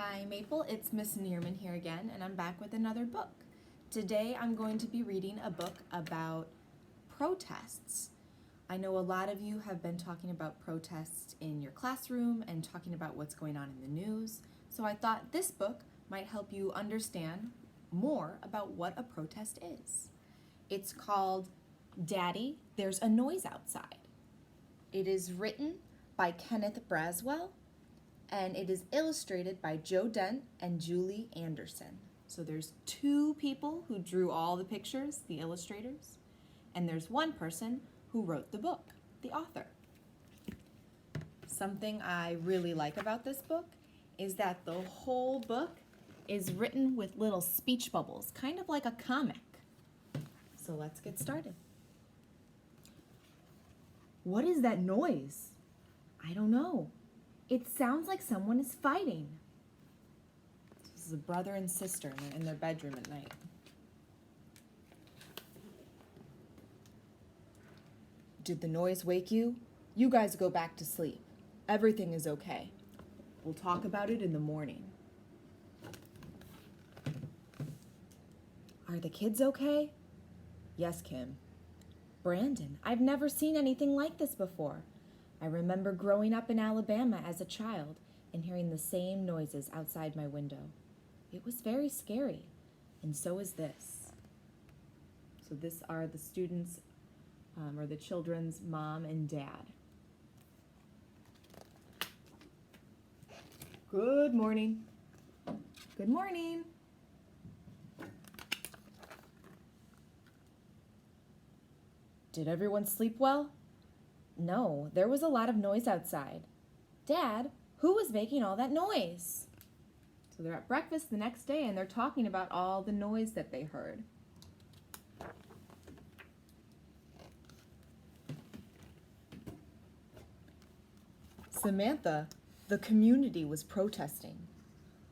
Hi Maple, it's Miss Nierman here again, and I'm back with another book. Today I'm going to be reading a book about protests. I know a lot of you have been talking about protests in your classroom and talking about what's going on in the news, so I thought this book might help you understand more about what a protest is. It's called Daddy, There's a Noise Outside. It is written by Kenneth Braswell, and it is illustrated by Joe Dent and Julie Anderson. So there's two people who drew all the pictures, the illustrators, and there's one person who wrote the book, the author. Something I really like about this book is that the whole book is written with little speech bubbles, kind of like a comic. So let's get started. What is that noise? I don't know. It sounds like someone is fighting. This is a brother and sister in their bedroom at night. Did the noise wake you? You guys go back to sleep. Everything is okay. We'll talk about it in the morning. Are the kids okay? Yes, Kim. Brandon, I've never seen anything like this before. I remember growing up in Alabama as a child and hearing the same noises outside my window. It was very scary, and so is this. So this are the students, or the children's mom and dad. Good morning. Good morning. Did everyone sleep well? No, there was a lot of noise outside. Dad, who was making all that noise? So they're at breakfast the next day and they're talking about all the noise that they heard. Samantha, the community was protesting.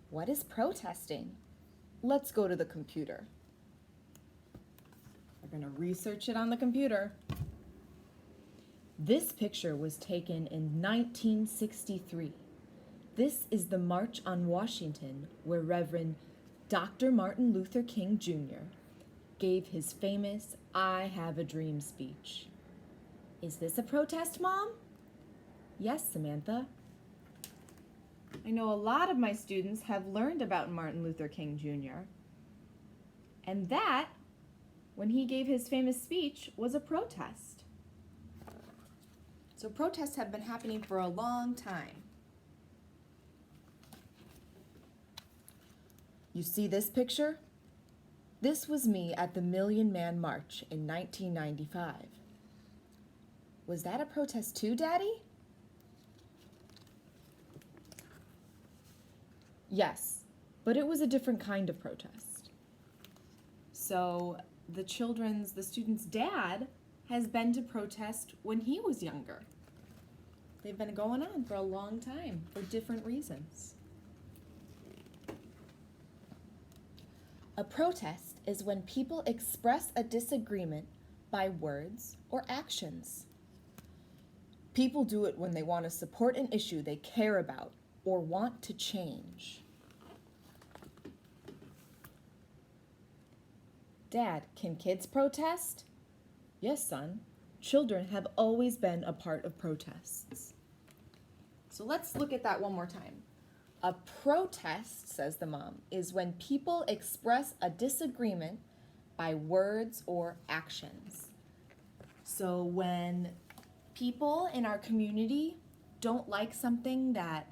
What is protesting? Let's go to the computer. We're going to research it on the computer. This picture was taken in 1963. This is the March on Washington, where Reverend Dr. Martin Luther King Jr. gave his famous I Have a Dream speech. Is this a protest, Mom? Yes, Samantha. I know a lot of my students have learned about Martin Luther King Jr. And that, when he gave his famous speech, was a protest. So protests have been happening for a long time. You see this picture? This was me at the Million Man March in 1995. Was that a protest too, Daddy? Yes, but it was a different kind of protest. So the student's dad has been to protest when he was younger. They've been going on for a long time for different reasons. A protest is when people express a disagreement by words or actions. People do it when they want to support an issue they care about or want to change. Dad, can kids protest? Yes, son. Children have always been a part of protests. So let's look at that one more time. A protest, says the mom, is when people express a disagreement by words or actions. So when people in our community don't like something that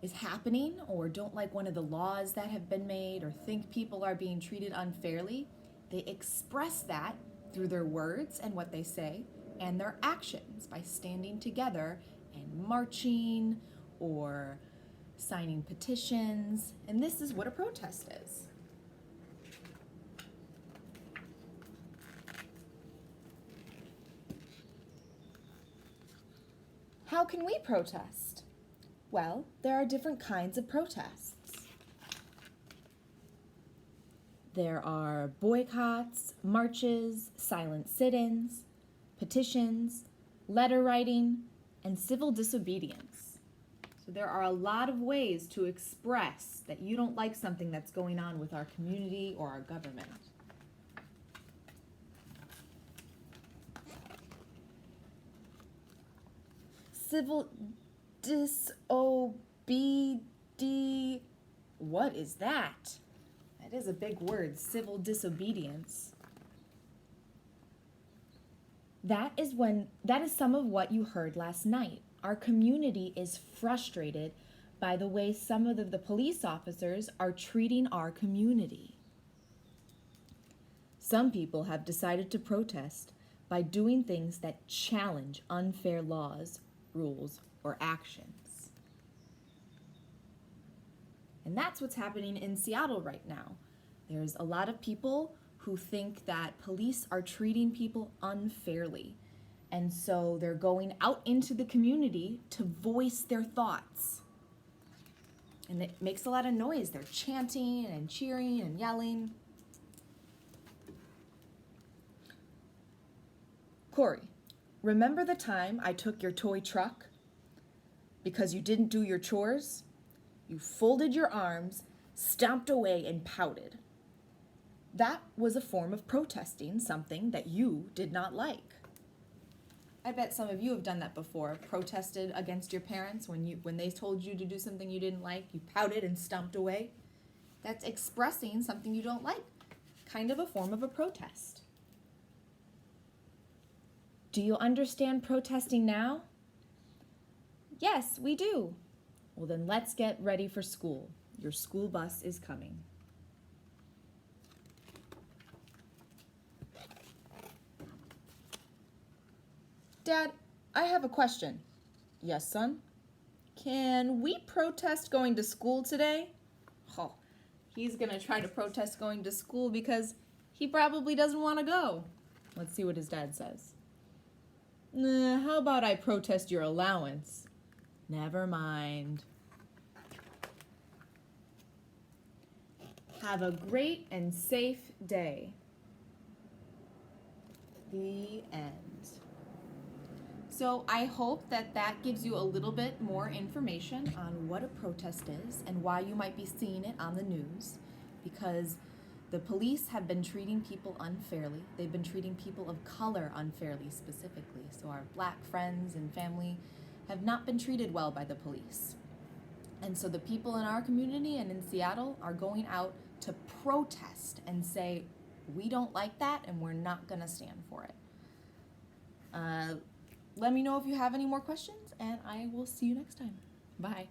is happening or don't like one of the laws that have been made or think people are being treated unfairly, they express that through their words and what they say and their actions by standing together and marching or signing petitions. And this is what a protest is. How can we protest? Well, there are different kinds of protests. There are boycotts, marches, silent sit-ins, petitions, letter writing, and civil disobedience. So there are a lot of ways to express that you don't like something that's going on with our community or our government. Civil what is that? That is a big word, civil disobedience. That is some of what you heard last night. Our community is frustrated by the way some of the police officers are treating our community. Some people have decided to protest by doing things that challenge unfair laws, rules, or actions. And that's what's happening in Seattle right now. There's a lot of people who think that police are treating people unfairly. And so they're going out into the community to voice their thoughts. And it makes a lot of noise. They're chanting and cheering and yelling. Corey, remember the time I took your toy truck because you didn't do your chores? You folded your arms, stomped away, and pouted. That was a form of protesting something that you did not like. I bet some of you have done that before, protested against your parents when they told you to do something you didn't like, you pouted and stomped away. That's expressing something you don't like, kind of a form of a protest. Do you understand protesting now? Yes, we do. Well, then let's get ready for school. Your school bus is coming. Dad, I have a question. Yes, son? Can we protest going to school today? Oh, he's gonna try to protest going to school because he probably doesn't want to go. Let's see what his dad says. How about I protest your allowance? Never mind. Have a great and safe day. The end. So I hope that gives you a little bit more information on what a protest is and why you might be seeing it on the news, because the police have been treating people unfairly. They've been treating people of color unfairly specifically. So our Black friends and family have not been treated well by the police. And so the people in our community and in Seattle are going out to protest and say, we don't like that and we're not gonna stand for it. Let me know if you have any more questions, and I will see you next time. Bye.